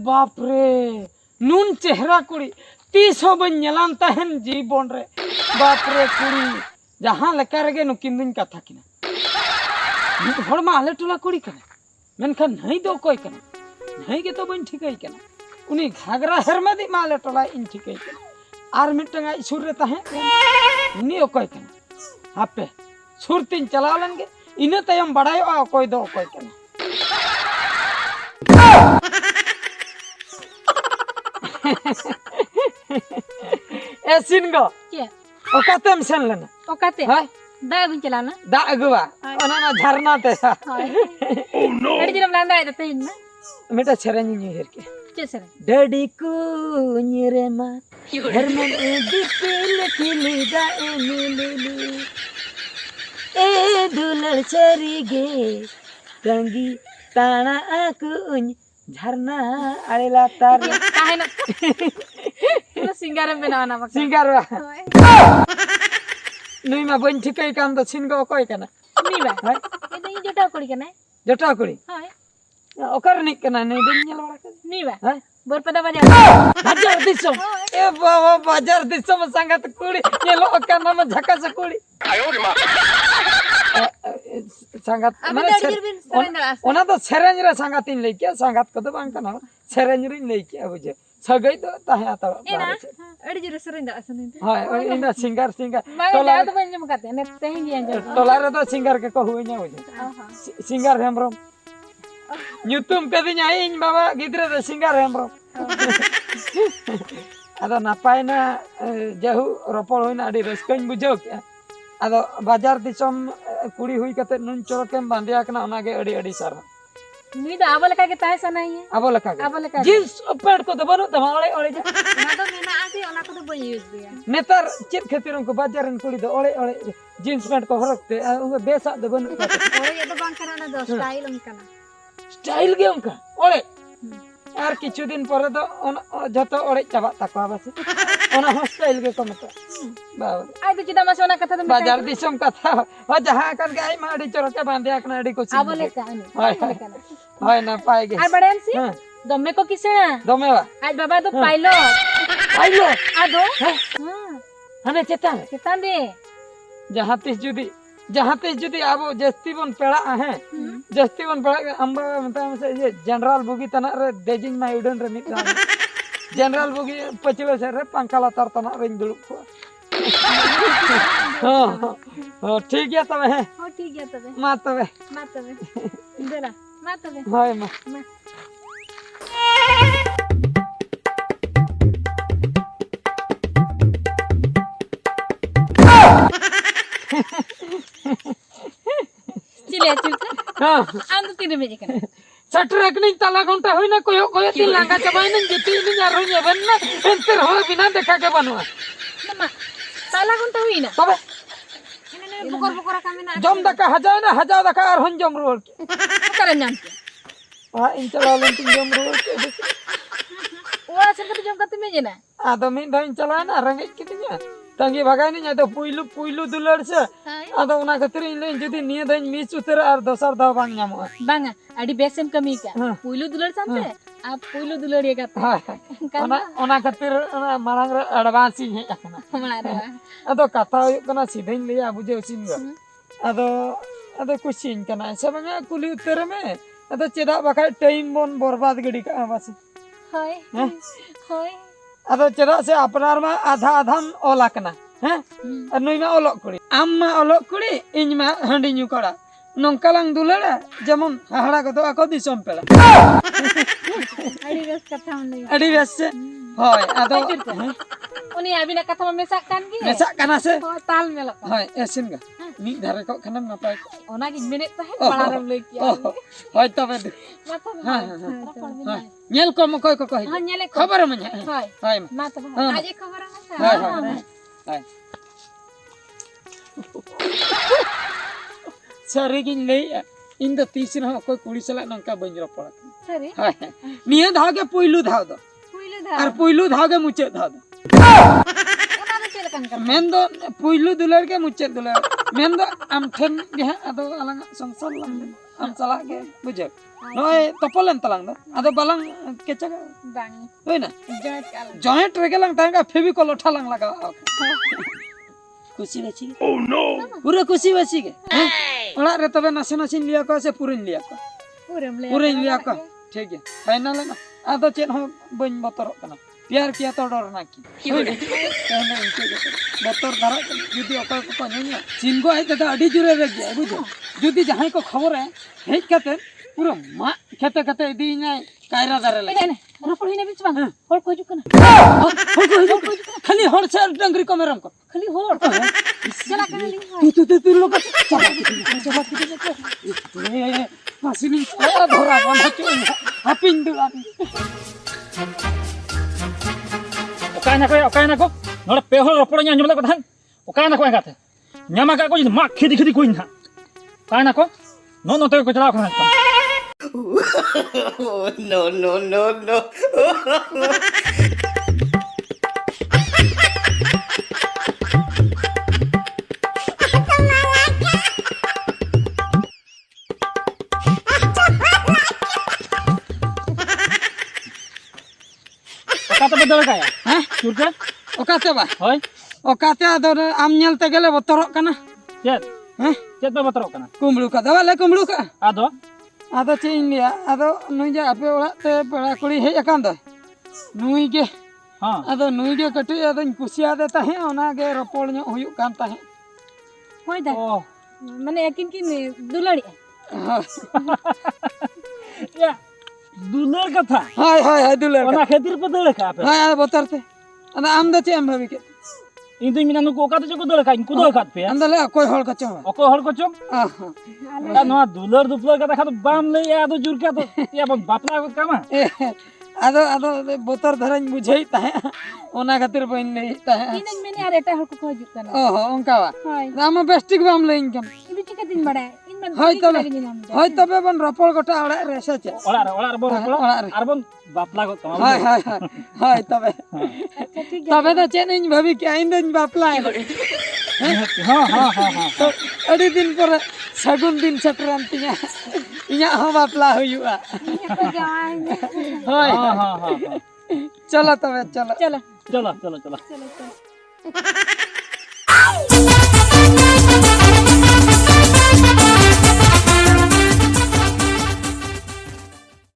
बाप रे नून चेहरा कुड़ी तीस हो बन नेलान तहन जीवन रे बाप रे कुड़ी जहां लेका रेगे नुकिन दिन कथा किना नित हड़ मा आले टोला कुड़ी कना मेनखान नहीं दो कोई कना नहीं के तो बन ठिकई कना उनी घागरा हेरमदी मा आले टोला इन ठिकई कना आर मिटंगा सुर रे तहे उनी ओकोय कना हापे सुर तीन चलावलनगे इने तयम बड़ायो ओकोय दो ओकोय कना ए सिनगो के ओकातेम सेन लेना ओकाते हाय दा बिन चलाना दा अगुवा ओना ना झरना ते ओ नो एडी दिनम लांदा आइते तेन ना मेटा छरनी न्यूयर के चेसर डडी को निरेमा हरमन दिपिल किलिदा एमिली ए दुलर चरीगे तंगी ताना आकुन झरना आलेला तार काहे ना तो सिंगार बनाना मक सिंगार नुई मा बन ठिकई कान तो छिन गो कोई कना नी बा हाय ए तो जोटा कोड़ी कना जटा कुड़ी हाय ओकर निक कना नहीं बन नेल बड़ा कर नी बा हाय बोरपदा बाजार दिसम ए बाबा बाजार दिसम संगत कुड़ी ये लो ओकर नाम झका से कुड़ी आयो रे मां संगत माने ओना तो सेरेंज रे संगतिन ले के संगत को तो बांग कना सेरेंज रे ले के बुझे सगई तो ताहे आता एडी जरे सरेंदा असने हाय इना सिंगर टोला तो बन जम करते ने तेही जे टोला रे तो सिंगर के कहू nya बुझे सिंगर हेमरम ᱧᱩᱛᱩᱢ ᱠᱟᱫᱤᱧ ᱤᱧ ᱵᱟᱵᱟ ᱜᱤᱫᱽᱨᱟᱹ ᱫᱚ ᱥᱤᱝᱜᱟᱨ ᱦᱮᱢᱵᱨᱚᱢ ᱟᱫᱚ ᱱᱟᱯᱟᱭᱱᱟ ᱡᱟᱦᱩ ᱨᱚᱯᱚᱲ ᱦᱩᱭᱱᱟ ᱟᱹᱰᱤ ᱨᱟᱹᱥᱠᱟᱹᱧ ᱵᱩᱡᱷᱟᱹᱣ ᱠᱮᱜᱼᱟ ᱟᱫᱚ ᱵᱟᱡᱟᱨ ᱫᱤᱥᱚᱢ ᱠᱩᱲᱤ ᱦᱩᱭ ᱠᱟᱛᱮ ᱱᱩᱱ ᱪᱚᱨᱚᱠᱮᱢ ᱵᱟᱸᱫᱮᱭᱟ ᱠᱟᱱᱟ ᱚᱱᱟᱜᱮ ᱟᱹᱰᱤ ᱟᱹᱰᱤ ᱥᱟᱨᱦᱟᱣ ᱱᱩᱭ ᱫᱚ ᱟᱵᱚ ᱞᱮᱠᱟ ᱜᱮ ᱛᱟᱦᱮᱸ ᱥᱟᱱᱟᱭᱮ ᱟᱵᱚ ᱞᱮᱠᱟ ᱜᱮ ᱡᱤᱱᱥ ᱯᱮᱱᱴ ᱠᱚᱫᱚ ᱵᱟᱹᱱᱩᱜ ᱛᱟᱢᱟ ᱚᱲᱮ ᱚᱲᱮ ᱜᱮ ᱚᱱᱟ ᱫᱚ ᱢᱮᱱᱟᱜᱼᱟ ᱡᱮ ᱚᱱᱟ ᱠᱚᱫᱚ ᱵᱟᱹᱧ ᱤᱭᱩᱡᱽ ᱜᱮᱭᱟ ᱱᱮᱛᱟᱨ ᱪᱮᱫ ᱠᱷᱟᱹᱛᱤᱨ ᱩᱱᱠᱩ ᱵᱟᱡᱟᱨ ᱨᱮᱱ ᱠᱩᱲᱤ ᱫᱚ ᱚᱲᱮ ᱚᱲᱮ ᱡᱤᱱᱥ ᱯᱮᱱᱴ ᱠᱚ ᱦᱚᱨᱚᱜ ᱛᱮ ᱩᱱᱠᱩ ᱵᱮᱥᱟᱜ ᱫᱚ ᱵᱟᱹᱱᱩᱜ ᱛᱟᱠᱚᱣᱟ ᱚᱲᱮ ᱫᱚ ᱵᱟᱝ ᱠᱟᱱᱟ ᱚᱱᱟ ᱫᱚ ᱥᱴᱟᱭᱤल ᱚᱱᱠᱟᱱᱟ स्टाइल गे उनका ओळे और किछु दिन परे तो जतो ओळे चाबा तकवा बस ओना हो स्टाइल गे को मत बाबा आई तो चिदा मासे ओना कथा तो बाजार दिसम कथा हो जहां कर गई माडी चोरके बांधे आकना अडी को आबो लेका हाय ना पाए गे आ बड़ेन सी दमे को किसेना दमे वा आज बाबा तो पाइलो आदो हने चेतान दे जहां तीस जुदी आबो जस्ती बन पेड़ा है जस्ती बन पेड़ा अंबा मता से ये जनरल बुगी तना रे देजिंग मा उडन रे मिट जनरल बुगी पचलो से रे पंखाला तर तना रे दुड़ुक को हां ठीक है तबे हां ठीक है तबे मा तबे देला मा तबे हाय मा चिले चुप हां आम तो 3 बजे कना सटरक नहीं तला घंटा होइना कोयो तीन लांगा चबाइन जति नि यारो बन्ना एंतर हो बिना देखा के बनवा नमा तला घंटा होइना तबे इने बकर कामिना जम दका हजार दका और हन जम रोल करे नाम हां इन चलावन तीन जम रोल ओरा से जम करते में जेना आदो मिन धइन चलाना रंगे कितिया तंगी भगानी जाय तो पुइलु दुलर से आदो उना खतिर इले जदी निय धइन मिस उतर और दोसर द बांग नाम बांगा अडी बेसेम कमी का पुइलु दुलर सामते आप पुइलु दुलर ये का ओना खतिर मांग रे एडवांस ही अकना हमरा रे आदो कथा कना सीधेन लिया बुझे सिन आदो कुछिन कना से बंगा कुली उतर में आदो चेदा बखा टाइम बन बर्बाद गडी का बस होय अदो चेदा से अपनार मा आधा आधाम ओलाकना हैं और नुई मा ओलोक कुड़ी आम मा ओलोक कुड़ी इन मा हंडी न्यू कड़ा नंकालांग दुलड़ा जेमन हाहड़ा को तो आको दिसम पेड़ा अड़ी बेस कथा मन अड़ी बेस से होय आदो उनी आबिना कथा में मेसा कान गे मेसा काना से ताल मेला होय एसिन गा मी धारे को खनम नपाय ओना की मिनिट ताहे पड़ारम ले किया होय तबे हां नेल को मकोय को कहि हां नेले खबर मन हाय मा तो आज खबर है हाय सरी गिन ले इन द तीसर हो कोई कुड़ी सला नंका बंजरो पड़ा सरी हाय निया धाव के पुइलु धाव दो और पुइलु धाव के मुचे धाव दो ᱚᱱᱟ ᱫᱚ ᱪᱮᱫ ᱞᱮᱠᱟᱱ ᱠᱟᱛᱷᱟ? मेन दो पुइलु दुलार के मुचाद दुलार मेन दो आम ठेन गे अदो आलांग संसार लांग आम चला के बुझे नय तपलेन तलांग दो अदो बालांग केचा बांग होइना जॉइंट काल जॉइंट रेगेलांग तांगा फेविकॉल उठालांग लगा खुशी बची ओह नो पूरा खुशी बची के ओला रे तबे नासे नासे लिया को से पूरिन लिया को पूरिन लिया को ठीक है फाइनल ना अदो चेन हो बन बतरक कना प्यार किया तो डर ना की बतर धारा जुदी अकल को न्या चिंगो आई तदा अडी जुरे रे गया बुझो जुदी जहां को खबर है हेज कते पूरा मा खेते खेते इदी नाय कायरा दारे ले रोपड़ हिने बिच बांग होड़ को जुकना खाली हर से डंगरी को मेरम को खाली होड़ चला कर ली तू लोग चला मासिनी आ धरा बना चो हापिन दुला Okaina ko nora peho roponya nyamla ko than okaina ko engate nyama ka ko ma khidi khidi kuin ha okaina ko no te ko chala ko ha no. kata bedol kaya हैं surga ओकाते बा hoy ओकाते अदो आम नेलते गेले बतरक कना chet हैं chet ba batrok kana कुमड़ू का दवा कुमड़ू का ado आदो चे इंडिया आदो नुई जे आपे ओड़ा ते पेड़ा कुड़ी हेज अकान दो नुई के ha आदो नुई के कटी आदो कुसिया दे ताहे ओना के रपोड़ नो हुयु कान ताहे होय दा oh माने एकिन किन दुलड़ी ya dular katha हाय हाय हाय दुलर ona khatir pe dol ka ape हाय बतरते अदा आम दे चे एम भाभी के indu minanu ko ka to ko dol ka in ku dol ka pe अंदले कोई हल का चो oko hor ko chok ta no dular duplar ka kha to bam le ya do jur ka to ya bapla ko kama आदो आदो बोतर धरन बुझाई ताहे ओना खातिर बइन नहीं ताहे इन मेने यार एटा हक को जुकना ओहो ओंकावा हाय राम बेस्टिक बाम ले इनकम इन चिका दिन बड़ा इन मन होय तबे बन रपोल गोटा ओड़ा रेसे चे olar bor ar bon bapla ko kama हाय हाय हाय तबे अच्छा ठीक है तबे तो चेन इन भाभी के आइन दिन बापला ha तो अड़ी दिन पर सगुन दिन सटरान तिया इया हम बापला हुयुआ को जाएंगे हाय ha चलो तबे चलो चलो चलो चलो चलो चलो